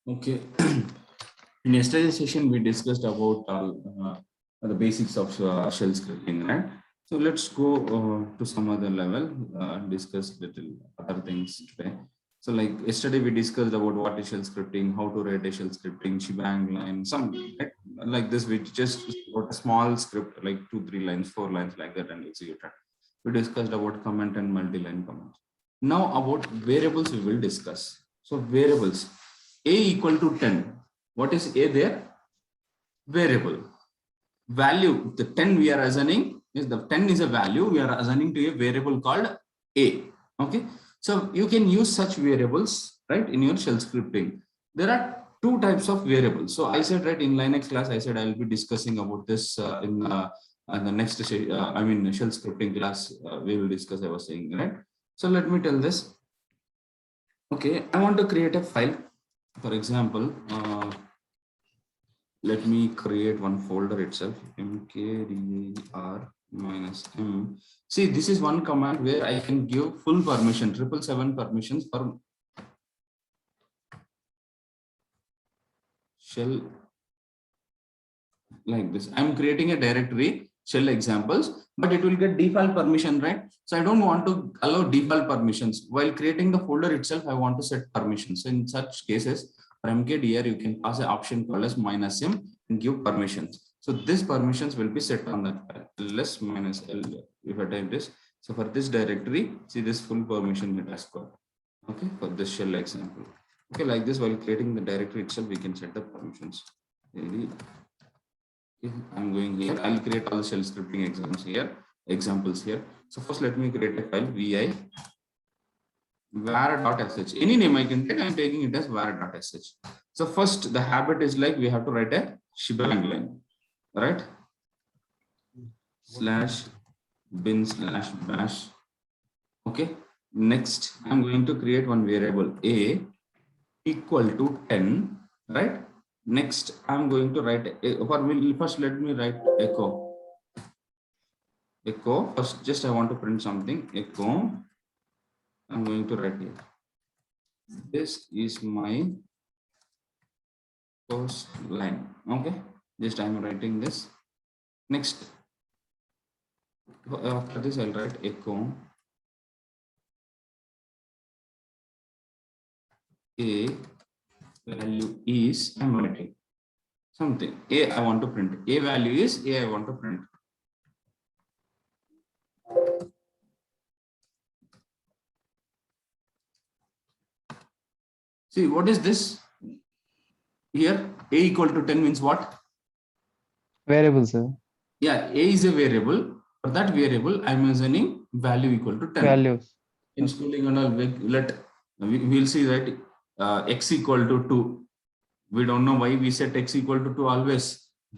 Okay. In yesterday's session, we discussed about the basics of shell scripting, right? So let's go to some other level, discuss little other things today. So like yesterday, we discussed about what is shell scripting, how to write a shell scripting, shebang line, some right? Like this, we just wrote a small script, like 2, 3 lines, 4 lines like that and executed. We discussed about comment and multi-line comments. Now about variables we will discuss. So variables, a equal to 10. What is a there? Variable. Value, the 10 we are assigning is the 10 is a value we are assigning to a variable called a. Okay. So you can use such variables, right, in your shell scripting. There are two types of variables. So I said, right, in Linux class, I said I will be discussing about this in the next, I mean, shell scripting class, we will discuss, I was saying, right? So let me tell this. Okay, I want to create a file. For example, let me create one folder itself, mkdir -m. See, this is one command where I can give full permission, 777 permissions for shell like this. I'm creating a directory, shell examples, but it will get default permission, right? So I don't want to allow default permissions. While creating the folder itself, I want to set permissions. So in such cases, for mkdir, you can pass an option called as -m and give permissions. So these permissions will be set on that file. ls -l, if I type this. So for this directory, see this full permission it has got. Okay, for this shell example. Okay, like this, while creating the directory itself, we can set the permissions. Okay, I'm going here. I'll create all the shell scripting examples here. So first, let me create a file vi var.sh. Any name I can take. I'm taking it as var.sh. So first, the habit is like we have to write a shebang line, right? /bin/bash. Okay. Next, I'm going to create one variable a equal to 10, right? Next, I'm going to write first. Let me write echo. First, just I want to print something. Echo. I'm going to write here. This is my first line. Okay. Just I'm writing this. Next, after this, I'll write echo a value is. I'm writing something. A I want to print. A value is a I want to print. See, what is this? Here, a equal to 10 means what? Variable, sir. Yeah, a is a variable. For that variable, I'm assigning value equal to 10. Values. In schooling and all, we'll see that x equal to 2. We don't know why we set x equal to 2 always.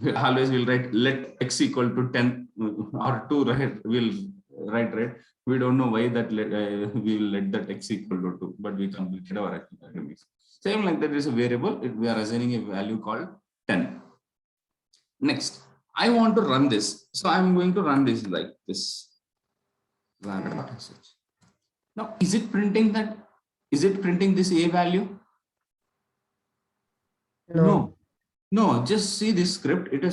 We always will write let x equal to 10 or 2, right? We'll write, right? We don't know why that we will let that x equal to 2, but we completed our activities. Same like that is a variable. We are assigning a value called 10. Next, I want to run this. So I'm going to run this like this. Now, is it printing that? Is it printing this a value? No. No, just see this script. It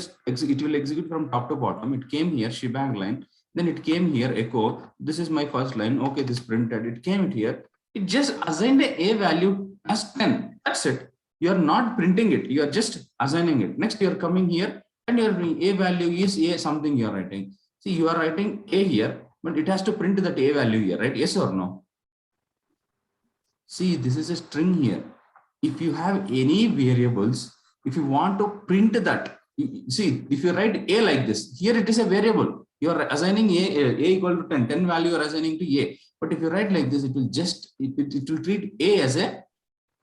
will execute from top to bottom. It came here, shebang line. Then it came here, echo. This is my first line. Okay, this printed. It came here. It just assigned the a value as 10. That's it. You are not printing it. You are just assigning it. Next, you are coming here and your a value is a something you are writing. See, you are writing a here, but it has to print that a value here, right? Yes or no? See, this is a string here. If you have any variables, if you want to print that, see, if you write a like this, here it is a variable. You are assigning a equal to 10, 10 value you are assigning to a. But if you write like this, it will just, it will treat a as a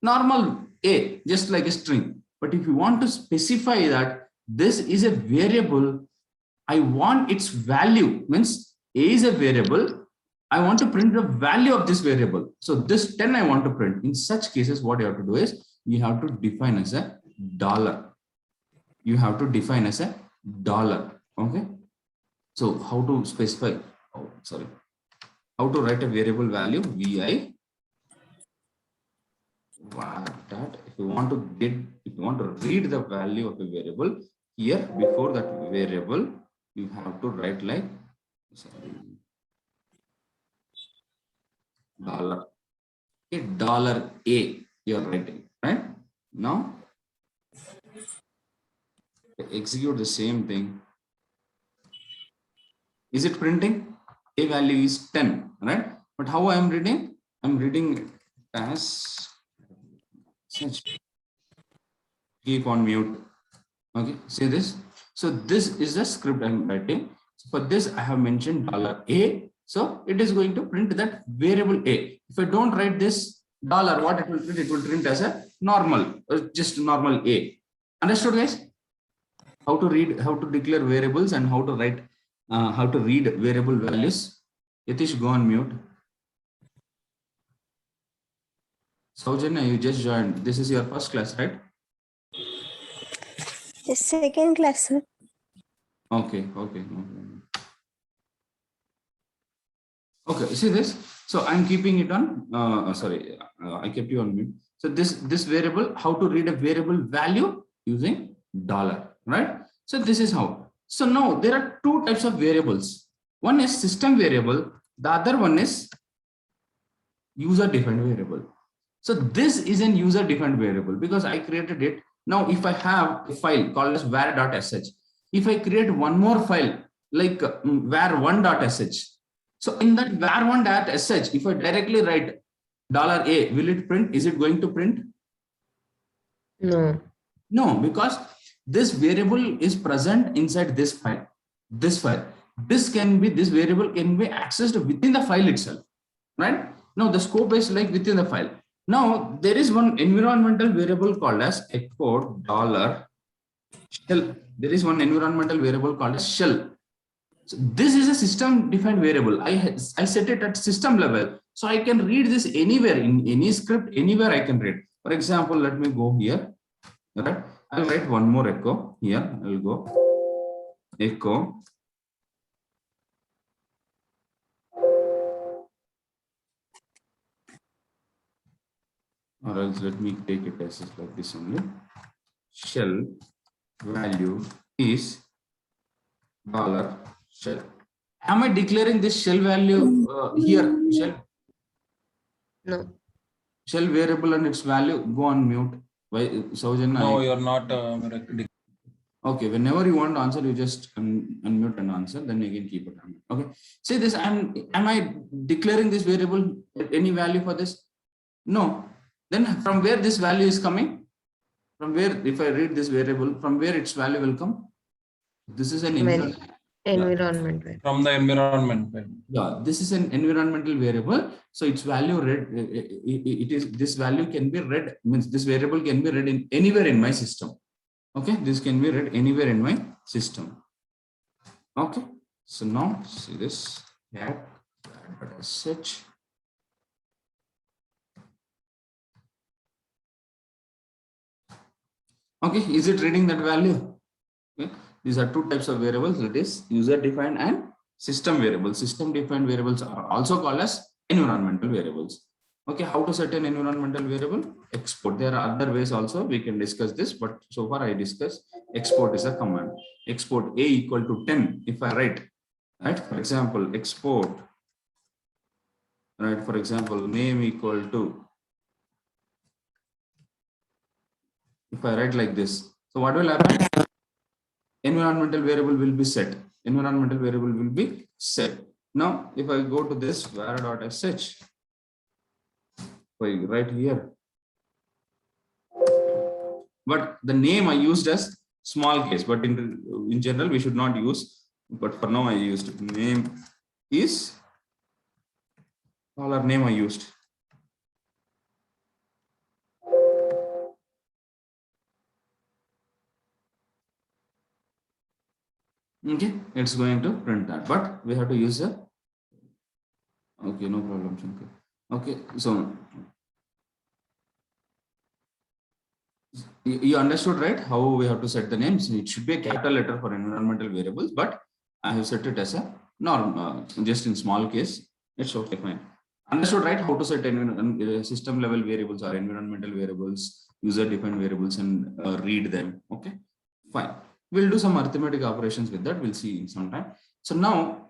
normal a, just like a string. But if you want to specify that this is a variable, I want its value, means a is a variable, I want to print the value of this variable. So this 10 I want to print. In such cases, what you have to do is you have to define as a dollar. You have to define as a dollar. Okay. So how to specify? Oh, sorry. How to write a variable value? Vi var dot if you want to read the value of a variable, here before that variable, you have to write like dollar. Okay, $A you are writing, right? Now execute the same thing. Is it printing? A value is 10, right? But how I am reading? I'm reading it as such. Keep on mute. Okay, see this. So this is the script I'm writing. So for this, I have mentioned $A. So it is going to print that variable A. If I don't write this dollar, what it will print? It will print as a normal, just normal A. Understood, guys? How to read, how to declare variables, and how to write, how to read variable values. Yatish, go on mute. Saujanya, you just joined. This is your first class, right? The second class, sir. Okay. Okay, see this. So I'm keeping it on. Sorry, I kept you on mute. So this variable, how to read a variable value using dollar, right? So this is how. So now there are two types of variables. One is system variable. The other one is user-defined variable. So this is an user-defined variable because I created it. Now, if I have a file called as var.sh, if I create one more file like var1.sh, so in that var1.sh, if I directly write $A, will it print? Is it going to print? No. No, because this variable is present inside this file. This variable can be accessed within the file itself, right? Now the scope is like within the file. Now there is one environmental variable called as echo $shell. There is one environmental variable called as shell. So this is a system defined variable. I set it at system level, so I can read this anywhere in any script, anywhere I can read. For example, let me go here. Right, I'll write one more echo here. I'll go echo or else let me take it as like this only. Shell value is $shell. Am I declaring this shell value here? No. Shell variable and its value. Go on mute. Why, Saujanya? No, you're not. Okay, whenever you want to answer, you just unmute and answer. Then you can keep it on. Okay. See this. Am I declaring this variable any value for this? No. Then from where this value is coming? From where, if I read this variable, from where its value will come? This is an environment. From the environment. Yeah, this is an environmental variable. So its value read, this value can be read, means this variable can be read in anywhere in my system. Okay, this can be read anywhere in my system. Okay, so now see this. Sh. Okay, is it reading that value? Okay. These are two types of variables, that is user defined and system variables. System defined variables are also called as environmental variables. Okay, how to set an environmental variable? Export. There are other ways also, we can discuss this, but so far I discussed export is a command. Export A equal to 10. If I write, right, for example, export, right, for example, name equal to, if I write like this, so what will happen? Environmental variable will be set. Environmental variable will be set. Now, if I go to this var.sh, right here, but the name I used as small case, but in general we should not use, but for now I used name is $name I used. Okay, it's going to print that, but we have to use a, okay, no problem, Shankar. Okay, so you understood, right, how we have to set the names? It should be a capital letter for environmental variables, but I have set it as a norm, just in small case. It's okay, fine. Understood, right, how to set system level variables or environmental variables, user defined variables and read them. Okay, fine. We'll do some arithmetic operations with that. We'll see in some time. So now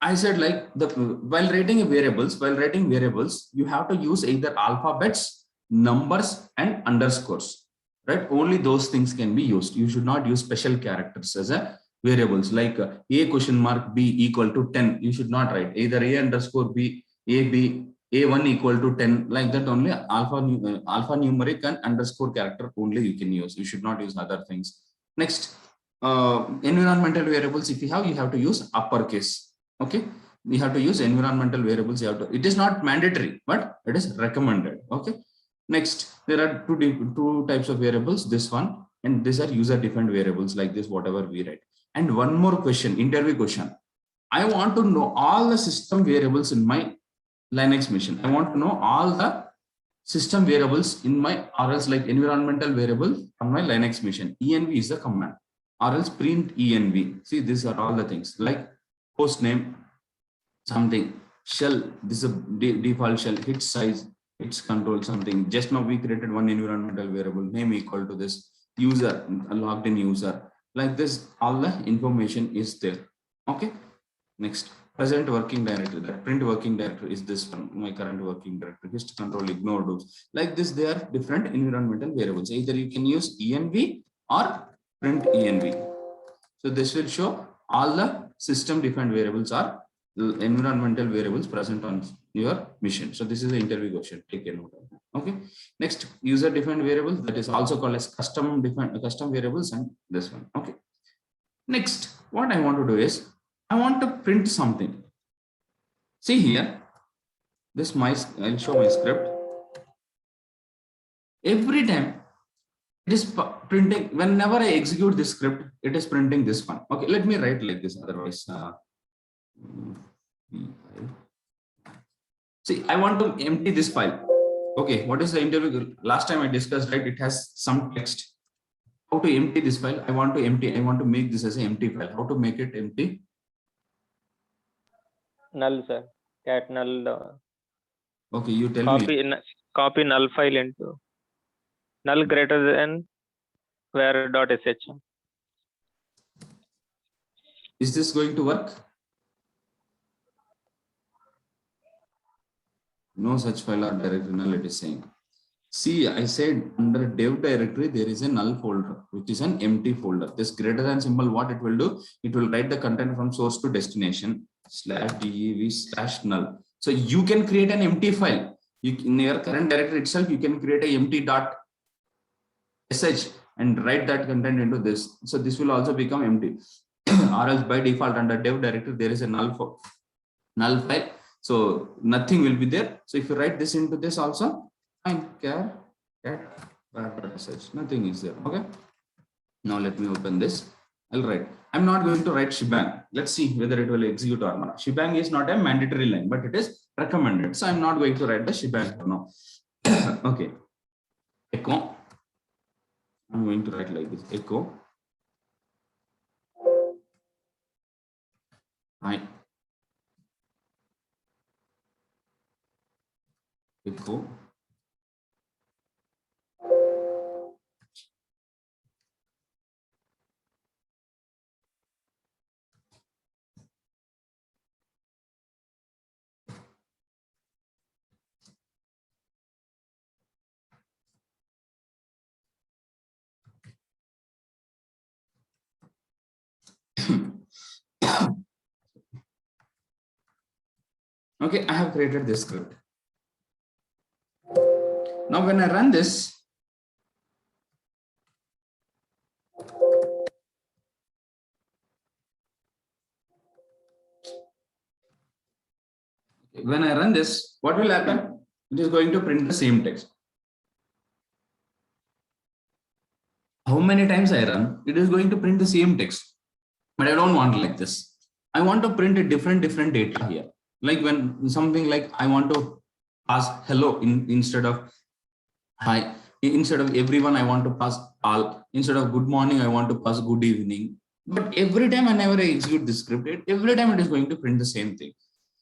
I said like while writing variables, you have to use either alphabets, numbers, and underscores, right? Only those things can be used. You should not use special characters as a variables like a question mark b equal to 10. You should not write either a underscore b, a1 equal to 10, like that. Only alpha numeric and underscore character only you can use. You should not use other things. Next, environmental variables, if you have to use uppercase. Okay, we have to use environmental variables. It is not mandatory, but it is recommended. Okay, next, there are two types of variables, this one, and these are user defined variables like this, whatever we write. And one more question, interview question. I want to know all the system variables in my Linux machine. I want to know all the system variables in my, or else like environmental variable on my Linux machine. Env is the command, or else print env. See, these are all the things like host name, something, shell, this is a default shell, hit size, hits control, something. Just now we created one environmental variable, name equal to this, user, a logged in user, like this, all the information is there. Okay, next, present working directory, the print working directory is this one, my current working directory, hist control, ignore those, like this. They are different environmental variables. Either you can use env or print env. So this will show all the system defined variables are environmental variables present on your machine. So this is the interview question. Take a note of that. Okay. Next, user defined variables, that is also called as custom variables, and this one. Okay. Next, what I want to do is I want to print something. See here, this I'll show my script. Every time it is printing, whenever I execute this script, it is printing this one. Okay, let me write like this, otherwise see, I want to empty this file. Okay, what is the interview? Last time I discussed, right? It has some text. How to empty this file? I want to make this as an empty file. How to make it empty? Null, sir. Cat null. Okay, you tell me. Copy null file into null greater than var.sh. Is this going to work? No such file or directory null, it is saying. See, I said under dev directory, there is a null folder, which is an empty folder. This greater than symbol, what it will do? It will write the content from source to destination /dev/null. So you can create an empty file. In your current directory itself, you can create a empty.sh and write that content into this. So this will also become empty. Or else by default under dev directory, there is a null file. So nothing will be there. So if you write this into this also, fine, nothing is there. Okay. Now let me open this. I'll write. I'm not going to write shebang. Let's see whether it will execute or not. Shebang is not a mandatory line, but it is recommended. So I'm not going to write the shebang for now. Okay. Echo. I'm going to write like this. Echo. Hi. Echo. Okay, I have created this script. Now when I run this, what will happen? It is going to print the same text. How many times I run, it is going to print the same text. But I don't want like this. I want to print a different data here. Like when something like I want to pass hello instead of hi. Instead of everyone, I want to pass all. Instead of good morning, I want to pass good evening. But every time whenever I execute this script, every time it is going to print the same thing.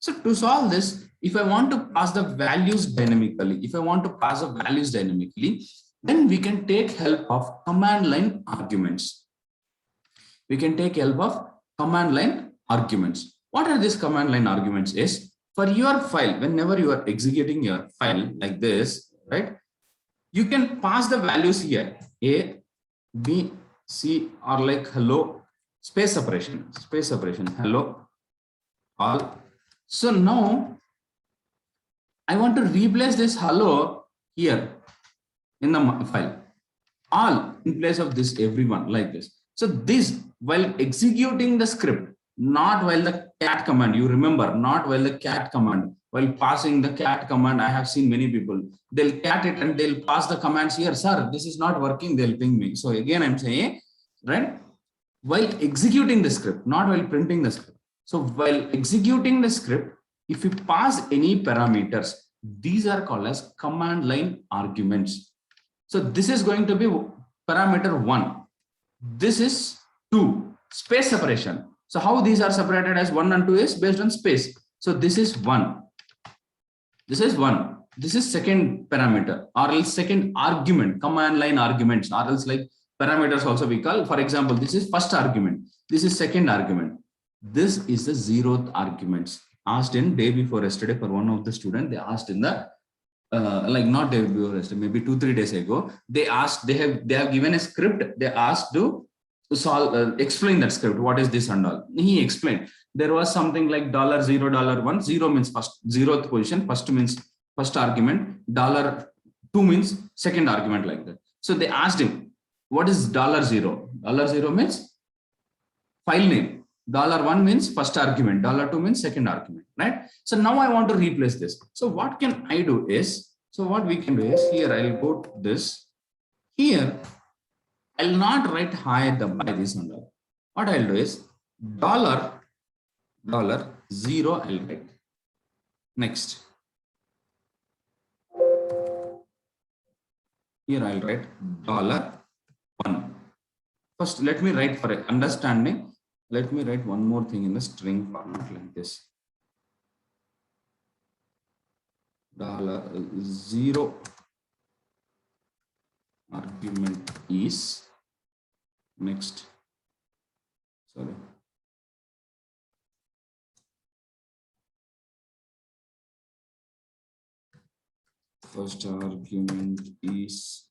So to solve this, if I want to pass the values dynamically, then we can take help of command line arguments. What are these command line arguments is, for your file, whenever you are executing your file like this, right? You can pass the values here, A, B, C, or like hello, space separation, hello, all. So now I want to replace this hello here in the file, all in place of this everyone like this. So this, while executing the script, not while the cat command, you remember, not while the cat command, while passing the cat command, I have seen many people, they'll cat it and they'll pass the commands here, sir, this is not working, they'll ping me. So again, I'm saying, right, while executing the script, not while printing the script. So while executing the script, if you pass any parameters, these are called as command line arguments. So this is going to be parameter 1. This is 2, space separation. So how these are separated as 1 and 2 is based on space. So this is 1. This is 1. This is second parameter, or else second argument, command line arguments, or else like parameters also we call. For example, this is first argument. This is second argument. This is the 0th arguments. Asked in day before yesterday for one of the student, they asked in the like not day before yesterday, maybe 2-3 days ago, they asked, they have given a script, they asked to solve, explain that script, what is this and all. He explained there was something like $0, $1. 0 means first, 0th position, first means first argument, $2 means second argument, like that. So they asked him, what is $0? $0 means file name, $1 means first argument, $2 means second argument, right? So now I want to replace this. So what can I do is, so what we can do is, here I'll go to this. Here I'll not write hi by this and all. What I'll do is $0 I'll write. Next, here I'll write $1. First, let me write for understanding. Let me write one more thing in the string format like this. $0 argument is, next, sorry. First argument is,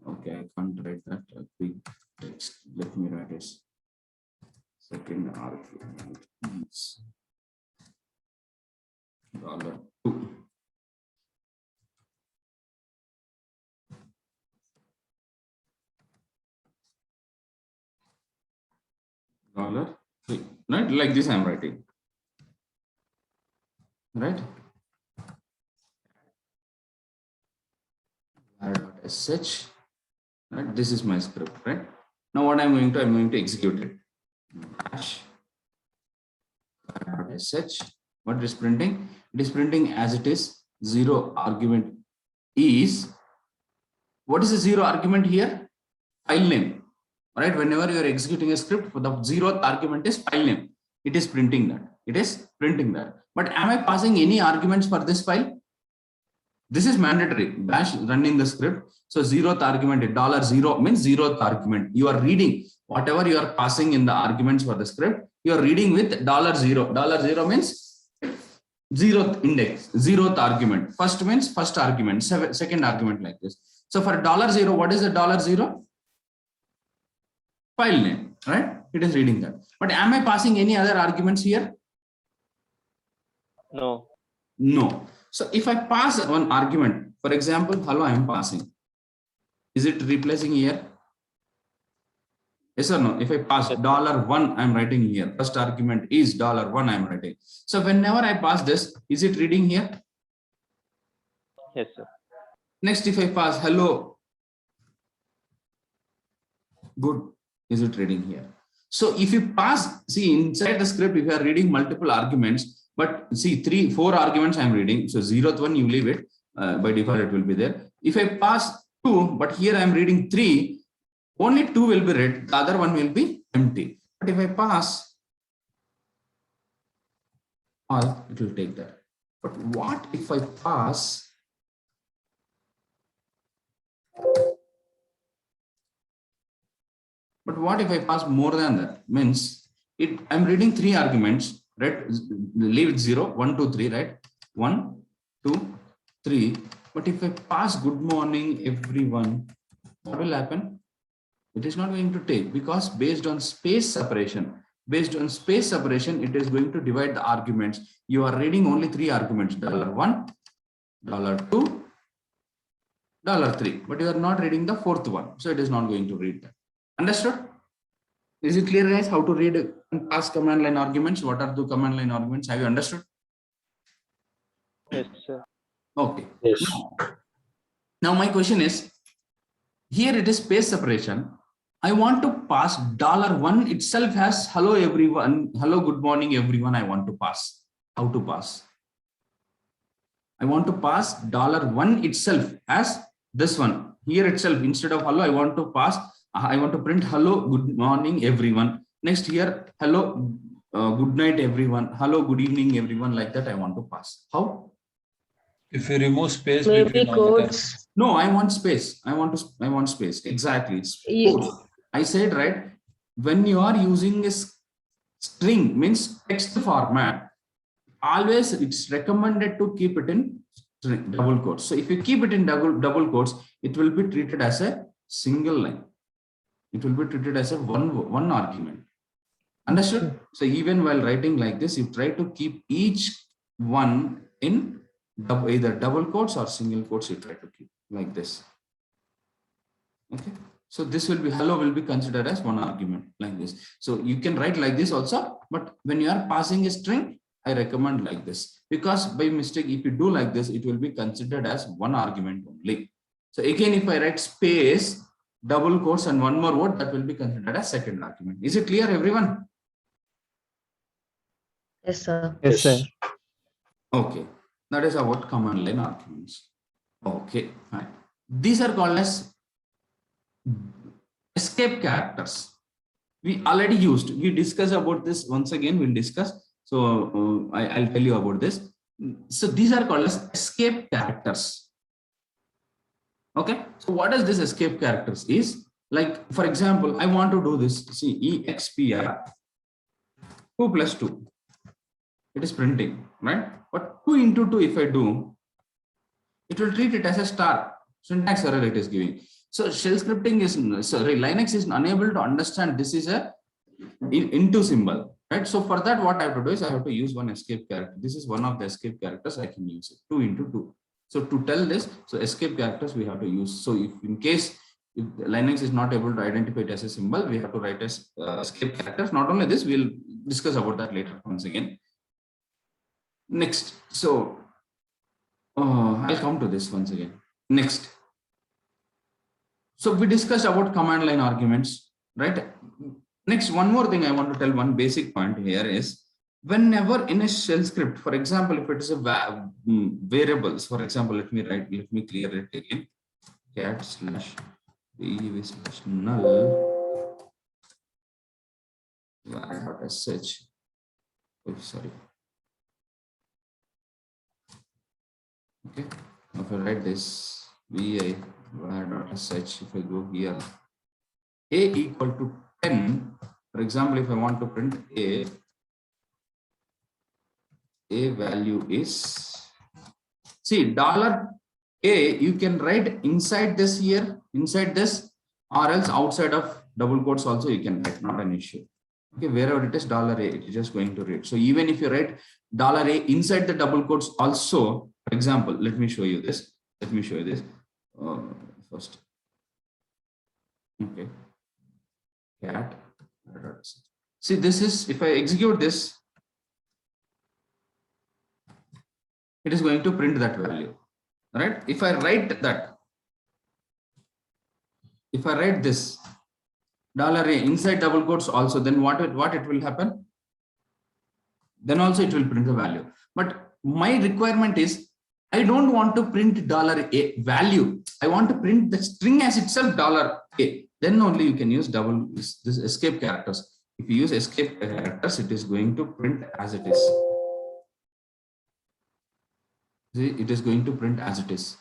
okay, I can't write that big text. Let me write this. Second argument is $2. $3, right? Like this I'm writing, right? .sh, right? This is my script, right? Now what I'm going to execute it. Dash .sh. What is printing? It is printing as it is. 0 argument is, what is the 0 argument here? File name, right? Whenever you are executing a script, for the 0th argument is file name. It is printing that. It is printing that. But am I passing any arguments for this file? This is mandatory. Bash running the script. So 0th argument, $0 means 0th argument. You are reading whatever you are passing in the arguments for the script. You are reading with $0. $0 means 0th index, 0th argument. First means first argument, second argument, like this. So for $0, what is the $0? File name, right? It is reading that. But am I passing any other arguments here? No. No. So if I pass one argument, for example, hello, I am passing. Is it replacing here? Yes or no? If I pass $1, I'm writing here. First argument is $1, I'm writing. So whenever I pass this, is it reading here? Yes, sir. Next, if I pass hello, good, is it reading here? So if you pass, see inside the script, if you are reading multiple arguments, but see 4 arguments I'm reading. So 0th one, you leave it. By default, it will be there. If I pass 2, but here I'm reading 3, only 2 will be read. The other one will be empty. But if I pass or it will take that. But what if I pass more than that? Means I'm reading 3 arguments, right? Leave it 0, 1, 2, 3, right? 1, 2, 3. But if I pass good morning everyone, what will happen? It is not going to take, because based on space separation, it is going to divide the arguments. You are reading only 3 arguments, $1, $2, $3, but you are not reading the 4th one. So it is not going to read that. Understood? Is it clear, guys, how to read and pass command line arguments? What are the command line arguments? Have you understood? Yes, sir. Okay. Yes. Now my question is, here it is space separation. I want to pass $1 itself has hello everyone, hello good morning everyone. I want to pass. How to pass? I want to pass $1 itself as this one here itself. Instead of hello, I want to print hello good morning everyone. Next here, hello good night everyone, hello good evening everyone, like that I want to pass. How? If you remove space Maybe between all the codes. No, I want space. I want space. Exactly. You- I said, right, when you are using a string, means text format, always it's recommended to keep it in double quotes. So if you keep it in double quotes, it will be treated as a single line. It will be treated as a one argument. Understood? So even while writing like this, you try to keep each one in either double quotes or single quotes. You try to keep like this. Okay. So this will be hello will be considered as one argument like this. So you can write like this also, but when you are passing a string, I recommend like this, because by mistake, if you do like this, it will be considered as one argument only. So again, if I write space, double quotes and one more word, that will be considered as second argument. Is it clear, everyone? Yes, sir. Yes, sir. Okay. That is about command line arguments. Okay. Fine. These are called as escape characters. We already used, we discussed about this once again, we'll discuss. So I'll tell you about this. So these are called as escape characters. Okay. So what is this escape characters is? Like, for example, I want to do this. See, EXPR 2 plus 2. It is printing, right? But 2 into 2, if I do, it will treat it as a star. Syntax error it is giving. So shell scripting is, sorry, Linux is unable to understand this is a into symbol, right? So for that, what I have to do is I have to use one escape character. This is one of the escape characters I can use it, 2 into 2. So to tell this, so escape characters we have to use. So if in case if Linux is not able to identify it as a symbol, we have to write as escape characters. Not only this, we'll discuss about that later once again. Next, so I'll come to this once again. Next. So we discussed about command line arguments, right? Next, one more thing I want to tell, one basic point here is, whenever in a shell script, for example, if it is a variables, for example, let me clear it again. Cat slash dev slash null var.sh. Oh, sorry. Okay, if I write this vi var.sh, if I go here, a equal to 10, for example, if I want to print a value is, see, $a, you can write inside this here, inside this, or else outside of double quotes also you can write, not an issue. Okay, wherever it is $a, it is just going to read. So even if you write $a inside the double quotes also, for example, let me show you this. First. Okay. Cat. See, this is, if I execute this, it is going to print that value, right? If I write that, if I write this $a inside double quotes also, then what it will happen? Then also it will print the value. But my requirement is, I don't want to print $a value. I want to print the string as itself $a. Then only you can use this escape characters. If you use escape characters, it is going to print as it is. See, it is going to print as it is,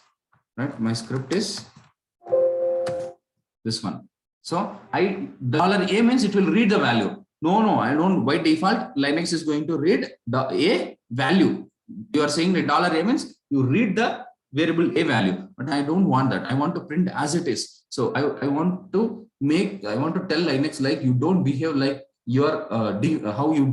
right? My script is this one. So $A means it will read the value. No, I don't. By default, Linux is going to read the A value. You are saying the $A means you read the variable A value, but I don't want that. I want to print as it is. So I want to tell Linux like you don't behave like your how you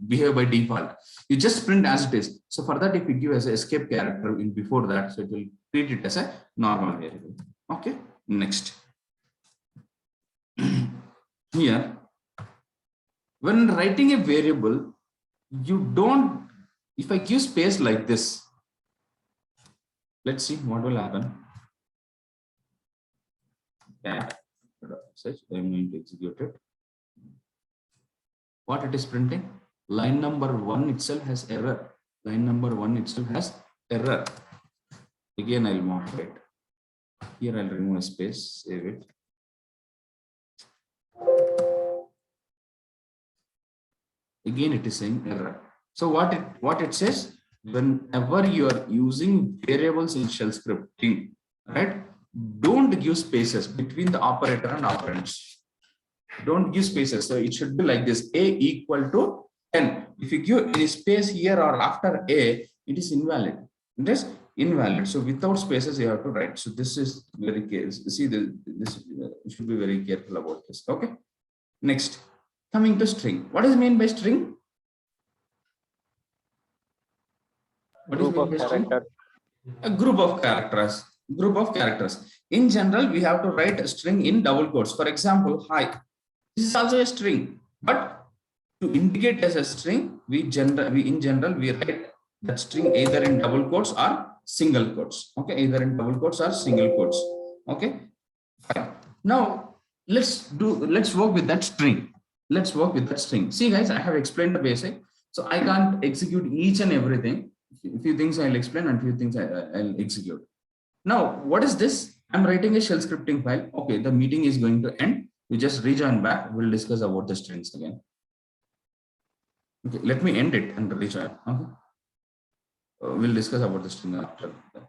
behave by default. You just print as it is. So for that, if you give as an escape character in before that, so it will treat it as a normal variable. Okay, next. Here, when writing a variable, you don't, if I give space like this, let's see what will happen. Yeah, I'm going to execute it. What it is printing? Line number 1 itself has error. Line number 1 itself has error. Again, I'll mark it. Here I'll remove a space, save it. Again, it is saying error. So what it says, whenever you are using variables in shell scripting, right? Don't give spaces between the operator and operands. Don't give spaces. So it should be like this: A equal to 10. If you give any space here or after A, it is invalid. It is invalid. So without spaces, you have to write. So this is very careful. See, this you should be very careful about this. Okay. Next, coming to string. What is meant by string? What is Group meant of by string? characters. A group of characters. Group of characters. In general, we have to write a string in double quotes. For example, hi. This is also a string, but to indicate as a string, we in general write that string either in double quotes or single quotes. Okay, either in double quotes or single quotes. Okay. Fine. Now let's work with that string. Let's work with that string. See, guys, I have explained the basic, so I can't execute each and everything. A few things I'll explain and few things I'll execute. Now, what is this? I'm writing a shell scripting file. Okay, the meeting is going to end. You just rejoin back. We'll discuss about the strings again. Okay, let me end it and rejoin. Okay. We'll discuss about the string after that.